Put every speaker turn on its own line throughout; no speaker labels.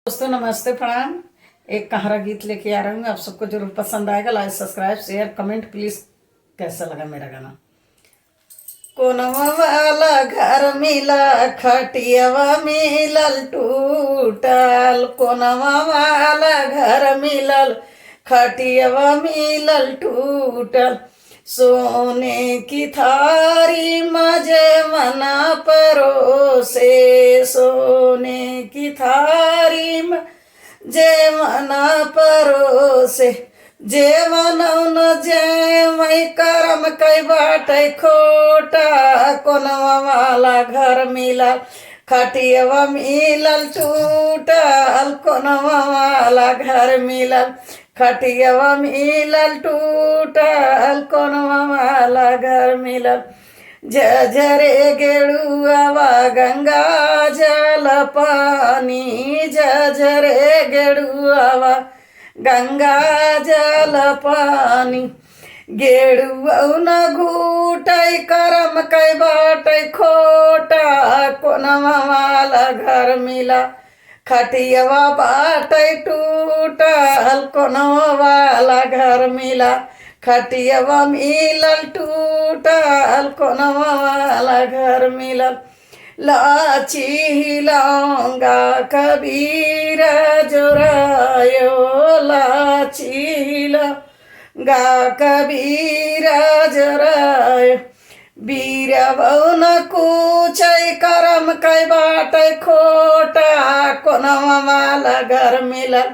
दोस्तों नमस्ते प्रणाम। एक कहारा गीत लेके आ रहा हूँ, आप सबको जरूर पसंद आएगा। लाइक सब्सक्राइब शेयर कमेंट प्लीज। कैसा लगा मेरा गाना? कोनवा वाला घर मिला खटियावा मिलल टूटल, कोनवा वाला घर मिलल खटियावा मिलल टूटल। सोने की थारी मजे मना परोसे, सोने की थारी जे मना परोसे। जे मनौन जे मई करम कई बाटे खोटा, कोनवा वाला घर मिलल खटियावा मिलल टूटल, कोनवा वाला घर मिलल खटियावा मिलल टूटल, कोनवा वाला घर मिलल। झरे गेड़ुआवा गंगा जल पानी, झरे गेड़ुआवा गंगा जल पानी। गेड़ुआ न घूटै करम कै बाटै खोटा, कोनवा वाला घर मिला खटियावा बाटै टूटल, कोनवा वाला घर मिला खटियावा मिलल टूटल, कोनवा वाला घर मिलल। लाची लौंगा कबीरा जोरायो, लाची लौंगा कबीरा जोरायो। बीरबौ न कुचै करम कै बाटै खोटा, कोनवा वाला घर मिलल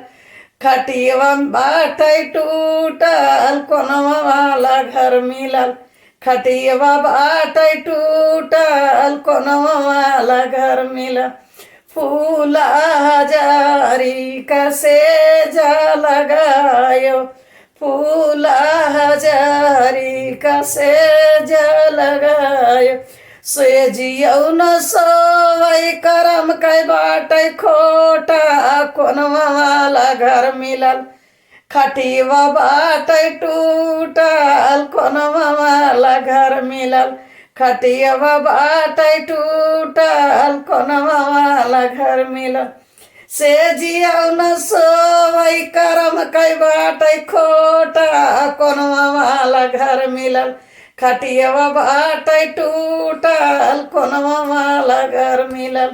खटियावा बाटै टूटल, कोनवा वाला घर मिलल खटियावा बाटै टूटल, कोनवा वाला घर मिलल। फूला हजारी कसे जा लगायो, फूला हजारी कसे जा लगायो। सेजियौ न सोवै करम कै बाटै खोटा, कोनवा वाला घर मिलल खटियावा बाटै टूटल, कोनवा वाला घर मिलल खटियावा बाटै टूटल, कोनवा वाला घर मिलल। सेजियौ न सोवै करम कै बाटै खोटा, कोनवा वाला घर मिलल खटियावा बाटै टूटल, कोनवा वाला घर मिलल।